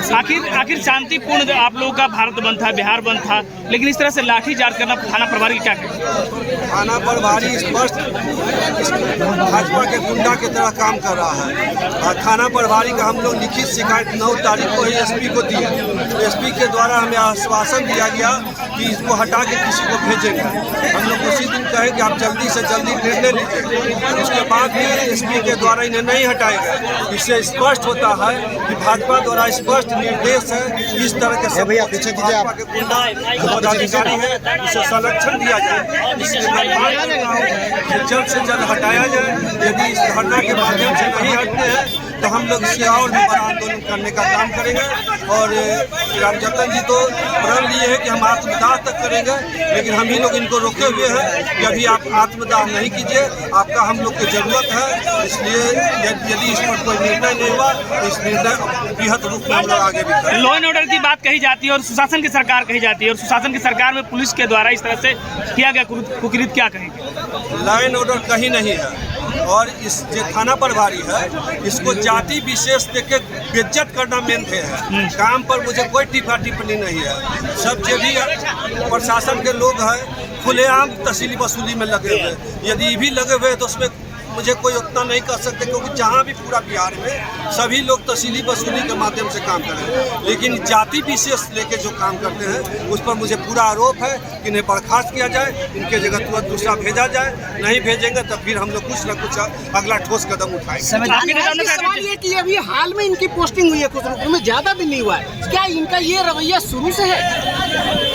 आखिर शांतिपूर्ण आप लोगों का भारत बंद था, बिहार बंद था, लेकिन इस तरह से लाठीचार्ज करना थाना प्रभारी क्या कहें? थाना प्रभारी स्पष्ट भाजपा के गुंडा की तरह काम कर रहा है और थाना प्रभारी का हम लोग लिखित शिकायत 9 तारीख को ही एसपी को दिए। एसपी के द्वारा हमें आश्वासन दिया गया कि इसको हटा के किसी को भेजेंगे। हम लोग उसी दिन कहे कि आप जल्दी से जल्दी निर्णय लीजिए। उसके बाद भी एसपी के द्वारा इन्हें नहीं हटाएंगे। इससे स्पष्ट होता है कि भाजपा द्वारा स्पष्ट निर्देश है इस तरह के भाजपा के गुंडा पदाधिकारी है उसे संरक्षण दिया जाए। इसलिए जल्द से जल्द हटाया जाए। यदि इस धरना के माध्यम से नहीं हटते हैं तो हम लोग इससे और भी बड़ा आंदोलन करने का काम करेंगे। और रामजतन जी तो प्रण लिए हैं कि हम आत्मदाह तक करेंगे, लेकिन हम ही लोग इनको रोके हुए हैं कि अभी आप आत्मदाह नहीं कीजिए, आपका हम लोग की जरूरत है। इसलिए यदि इस पर कोई निर्णय नहीं हुआ तो इस निर्णय बृहद रूप में हम लोग आगे भी करेंगे। लॉ एंड ऑर्डर की बात कही जाती है और सुशासन की सरकार कही जाती है, और सुशासन की सरकार में पुलिस के द्वारा इस तरह से किया गया कुकृत्य क्या कहेंगे? लॉ एंड ऑर्डर कहीं नहीं है। और इस जो थाना प्रभारी है इसको जाति विशेष देके बेइज्जत करना मेन थे है। काम पर मुझे कोई टिप्पा टिप्पणी नहीं है। सब जो भी प्रशासन के लोग हैं खुलेआम तहसीली वसूली में लगे हुए। यदि भी लगे हुए तो उसमें मुझे कोई उतना नहीं कर सकते, क्योंकि जहाँ भी पूरा बिहार में सभी लोग तहसीली वसूली के माध्यम से काम करें, लेकिन जाति विशेष लेके जो काम करते हैं उस पर मुझे पूरा आरोप है कि इन्हें बर्खास्त किया जाए, इनके जगह तुरंत दूसरा भेजा जाए। नहीं भेजेंगे तो फिर हम लोग कुछ न कुछ अगला ठोस कदम उठाएंगे। सवाल ये कि अभी हाल में इनकी पोस्टिंग हुई है, कुछ में ज्यादा भी नहीं हुआ है, क्या इनका ये रवैया शुरू से है?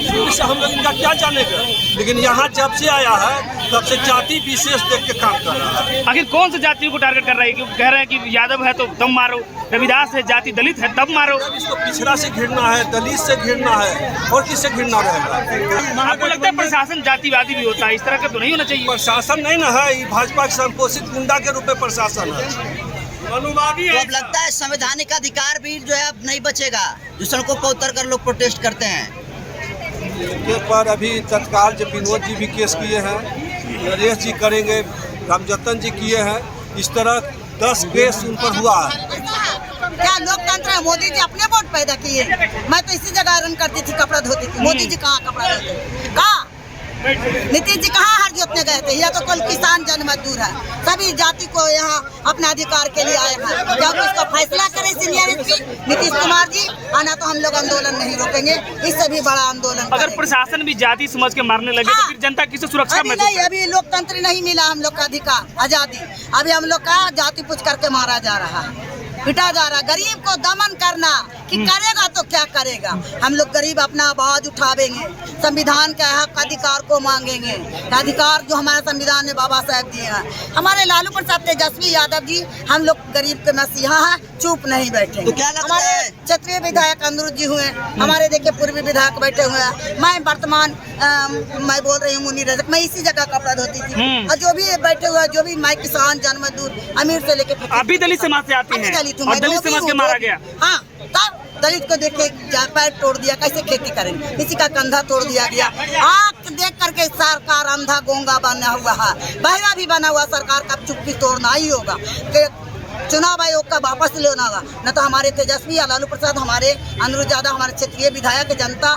शुरू से हम लोग इनका क्या जानेगा, लेकिन यहाँ जब से आया है तब से जाति विशेष देख के काम कर रहा है। आखिर कौन से जातियों को टारगेट कर रहा है? क्योंकि कह रहे हैं कि यादव है तो दम मारो, रविदास है, जाति दलित है तब मारो। इसको पिछड़ा से घिरना है, दलित से घिरना है, और किससे घिरना रहेगा? आपको लगता है प्रशासन जातिवादी भी होता है? इस तरह का तो नहीं होना चाहिए। प्रशासन नहीं ना है, भाजपा के संपोषित गुंडा के रूप में प्रशासन है। अनुवादी तो अब लगता है संवैधानिक अधिकार भी जो है अब नहीं बचेगा, जो सड़कों पर उतर कर लोग प्रोटेस्ट करते हैं। इनके पर अभी तत्काल जो विनोद जी भी केस किए हैं, नरेश जी करेंगे, रामजतन जी किए हैं, इस तरह 10 केस उन पर हुआ है। क्या लोकतंत्र है? मोदी जी अपने वोट पैदा किए। मैं तो इसी जगह रन करती थी, कपड़ा धोती थी। मोदी जी कहाँ कपड़ा धोते? कहाँ? नीतीश जी कहाँ हर जोतने गए थे? यह तो कोई किसान जन मजदूर है। सभी जाति को यहाँ अपने अधिकार के लिए आए हैं। जब इसका फैसला करे सीनियर एसपी नीतीश कुमार जी, आना तो हम लोग आंदोलन नहीं रोकेंगे, इससे भी बड़ा आंदोलन। अगर प्रशासन भी जाति समझ के मारने लगे तो फिर जनता किसे सुरक्षा में? नहीं, अभी लोकतंत्र नहीं मिला हम लोग का अधिकार, आजादी। अभी हम लोग का जाति पूछ करके मारा जा रहा है, पिटा जा रहा। गरीब को दमन करना कि करेगा तो क्या करेगा? हम लोग गरीब अपना आवाज उठावेंगे, संविधान के हक अधिकार को मांगेंगे। अधिकार जो हमारे संविधान में बाबा साहब दिए हैं, हमारे लालू प्रसाद तेजस्वी यादव जी हम लोग गरीब के मसीहा है, चुप नहीं बैठे। तो क्या लगता है? क्षेत्रीय विधायक अनुरुद्ध जी हुए, हमारे देखिए पूर्वी विधायक बैठे हुए हैं। मैं वर्तमान मैं बोल रही हूँ मुनी रजक, मैं इसी जगह कपड़ा धोती थी। और जो भी बैठे हुए, जो भी मैं किसान जन मजदूर अमीर से लेके अभी दलित समाज से आती है और दलित समाज के मारा गया। हाँ, तब दलित को देख के पैर तोड़ दिया, कैसे खेती करेंगे? किसी का कंधा तोड़ दिया गया। आँख देख करके सरकार अंधा गोंगा बना हुआ है, बहरा भी बना हुआ। सरकार का चुप्पी तोड़ना ही होगा कि चुनाव आयोग का वापस लेना होगा, न तो हमारे तेजस्वी या लालू प्रसाद, हमारे अनुरुद्ध यादव, हमारे क्षेत्रीय विधायक, जनता,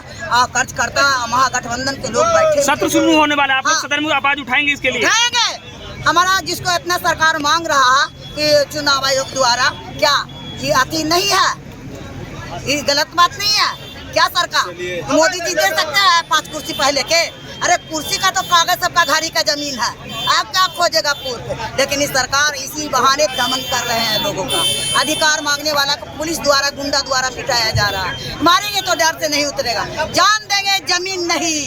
कार्यकर्ता, महागठबंधन के लोग बैठे। सत्र शुरू होने वाला है, आप लोग सदन में आवाज उठाएंगे इसके लिए? उठाएंगे। हमारा जिसको इतना सरकार मांग रहा है कि चुनाव आयोग द्वारा, क्या ये आती नहीं है? ये गलत बात नहीं है क्या? सरकार मोदी जी दे सकते हैं 5 कुर्सी पहले के? अरे कुर्सी का तो कागज सबका घारी का जमीन है, आप क्या खोजेगा पूर्व? लेकिन इस सरकार इसी बहाने दमन कर रहे हैं लोगों का। अधिकार मांगने वाला को पुलिस द्वारा, गुंडा द्वारा पिटाया जा रहा है। मारेंगे तो डर से नहीं उतरेगा, जान देंगे जमीन नहीं।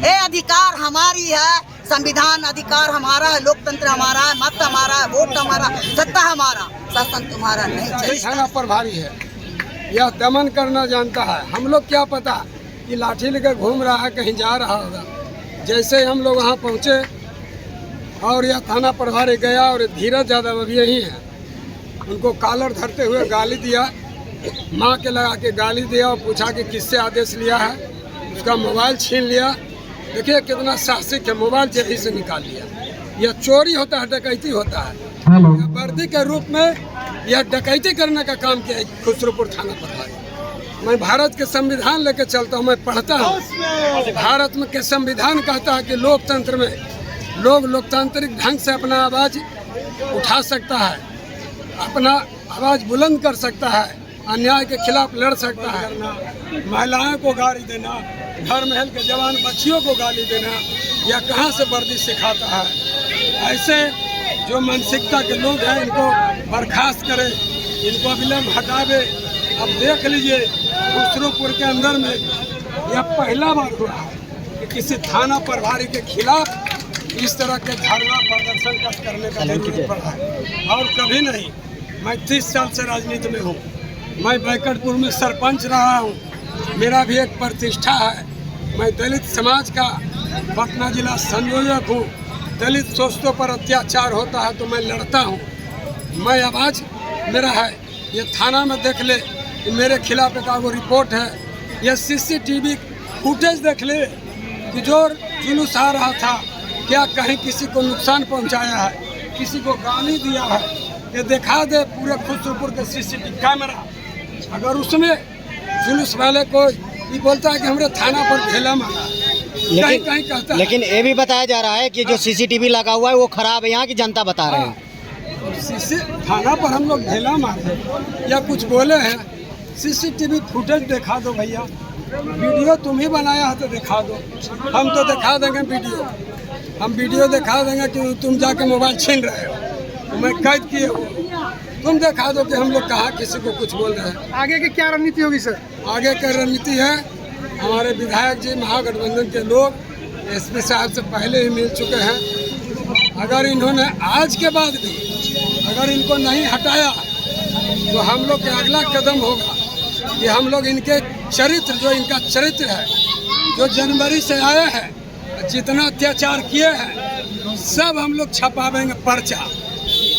ये अधिकार हमारी है, संविधान अधिकार हमारा है, लोकतंत्र हमारा है, मत हमारा है, वोट हमारा, सत्ता हमारा, शासन तुम्हारा नहीं चाहिए। थाना प्रभारी है, यह दमन करना जानता है। हम लोग क्या पता कि लाठी लेकर घूम रहा है, कहीं जा रहा होगा। जैसे हम लोग वहाँ पहुँचे और यह थाना प्रभारी गया और धीरज यादव अभी यही है, उनको कॉलर धरते हुए गाली दिया, माँ के लगा के गाली दिया और पूछा कि किससे आदेश लिया है। उसका मोबाइल छीन लिया। देखिए कितना साहसिक है, मोबाइल जेबी से निकाल लिया। यह चोरी होता है, डकैती होता है। वर्दी के रूप में यह डकैती करने का काम किया खुसरूपुर थाना प्रभारी। मैं भारत के संविधान लेके चलता हूँ, मैं पढ़ता हूँ। भारत में के संविधान कहता है कि लोकतंत्र में लोग लोकतांत्रिक ढंग से अपना आवाज़ उठा सकता है, अपना आवाज़ बुलंद कर सकता है, अन्याय के खिलाफ लड़ सकता है। महिलाओं को गाली देना, घर महल के जवान बच्चियों को गाली देना, या कहाँ से वर्दी सिखाता है। ऐसे जो मानसिकता के लोग हैं इनको बर्खास्त करे, इनको अविलंब हटावे। अब देख लीजिए खुसरूपुर के अंदर में यह पहला बार हुआ है कि किसी थाना प्रभारी के खिलाफ इस तरह के धरना प्रदर्शन करने का जरूरत पड़ा है, और कभी नहीं। मैं 30 साल से राजनीति में हूँ, मैं बैकटपुर में सरपंच रहा हूँ, मेरा भी एक प्रतिष्ठा है। मैं दलित समाज का पटना जिला संयोजक हूँ। दलित शोषितों पर अत्याचार होता है तो मैं लड़ता हूँ। मैं आवाज़ मेरा है। ये थाना में देख ले कि मेरे खिलाफ एक वो रिपोर्ट है, ये CCTV फुटेज देख ले कि जो जुलूस आ रहा था, क्या कहीं किसी को नुकसान पहुंचाया है, किसी को गाली दिया है, ये दिखा दे पूरे खुसरूपुर के CCTV कैमरा। अगर उसमें जुलूस वाले को ये बोलता है कि हमारे थाना पर ढेला मारा, कहीं कहीं कहता है। लेकिन ये भी बताया जा रहा है कि जो CCTV लगा हुआ है वो खराब है, यहाँ की जनता बता रहे हैं। थाना पर हम लोग ढेला मारे या कुछ बोले हैं, CCTV फुटेज दिखा दो भैया। वीडियो तुम ही बनाया है तो दिखा दो, हम तो दिखा देंगे वीडियो। हम वीडियो दिखा देंगे कि तुम जाके मोबाइल छीन रहे हो, तो मैं कैद किए हो। तुम दिखा दो कि हम लोग कहाँ किसी को कुछ बोल रहे हैं। आगे की क्या रणनीति होगी सर? आगे की रणनीति है, हमारे विधायक जी महागठबंधन के लोग SP साहब से पहले ही मिल चुके हैं। अगर इन्होंने आज के बाद भी अगर इनको नहीं हटाया तो हम लोग का अगला कदम होगा कि हम लोग इनके चरित्र, जो इनका चरित्र है, जो जनवरी से आए हैं, जितना अत्याचार किए हैं, सब हम लोग छपावेंगे पर्चा।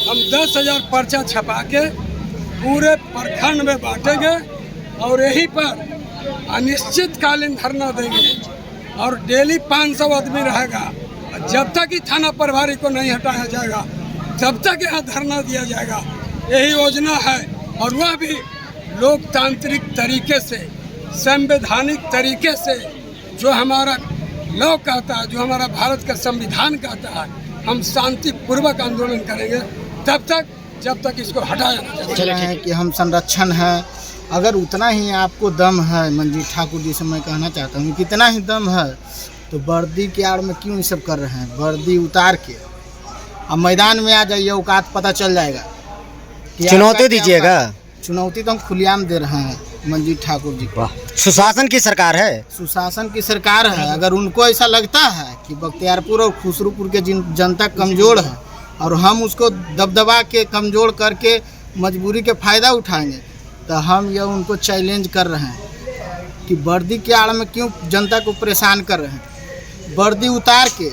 हम 10,000 पर्चा छपा के पूरे प्रखंड में बांटेंगे और यहीं पर अनिश्चितकालीन धरना देंगे और डेली 500 आदमी रहेगा। जब तक ही थाना प्रभारी को नहीं हटाया जाएगा तब तक यहाँ धरना दिया जाएगा। यही योजना है, और वह भी लोकतांत्रिक तरीके से, संवैधानिक तरीके से, जो हमारा लॉ कहता है, जो हमारा भारत का संविधान कहता है। हम शांतिपूर्वक आंदोलन करेंगे तब तक जब तक इसको हटाया ना चले हैं कि हम संरक्षण है। अगर उतना ही आपको दम है मंजीत ठाकुर जी से मैं कहना चाहता हूँ, कितना ही दम है तो वर्दी की आड़ में क्यों ये सब कर रहे हैं? वर्दी उतार के अब मैदान में आ जाइए, औकात पता चल जाएगा। चुनौती दीजिएगा। चुनौती तो हम खुलेआम दे रहे हैं मंजीत ठाकुर जी को। सुशासन की सरकार है, सुशासन की सरकार है। अगर उनको ऐसा लगता है कि बख्तियारपुर और खुसरूपुर के जनता कमज़ोर है और हम उसको दबदबा के कमज़ोर करके मजबूरी के फ़ायदा उठाएंगे, तो हम यह उनको चैलेंज कर रहे हैं कि वर्दी के आड़ में क्यों जनता को परेशान कर रहे हैं। वर्दी उतार के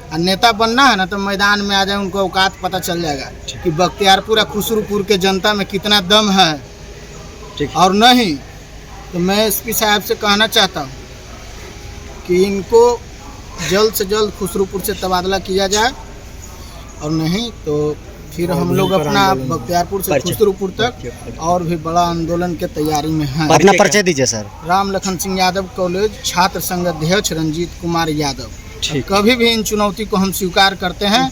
और नेता बनना है ना तो मैदान में आ जाए, उनको औकात पता चल जाएगा कि बख्तियारपुर और खुसरूपुर के जनता में कितना दम है। और नहीं तो मैं SP साहब से कहना चाहता हूँ कि इनको जल्द से जल्द खुसरूपुर से तबादला किया जाए, और नहीं तो फिर हम लोग अपना बख्तियारपुर से खुसरूपुर तक और भी बड़ा आंदोलन के तैयारी में हैं। अपना परिचय दीजिए सर। राम लखन सिंह यादव कॉलेज छात्र संघ अध्यक्ष रंजीत कुमार यादव। कभी भी इन चुनौती को हम स्वीकार करते हैं।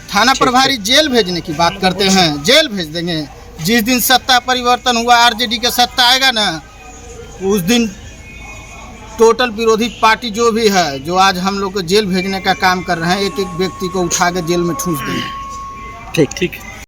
थाना प्रभारी जेल भेजने की बात करते हैं, जेल भेज देंगे। जिस दिन सत्ता परिवर्तन हुआ, RJD का सत्ता आएगा ना, उस दिन टोटल विरोधी पार्टी जो भी है, जो आज हम लोग को जेल भेजने का काम कर रहे हैं, एक एक व्यक्ति को उठा के जेल में ठूंस देंगे। ठीक।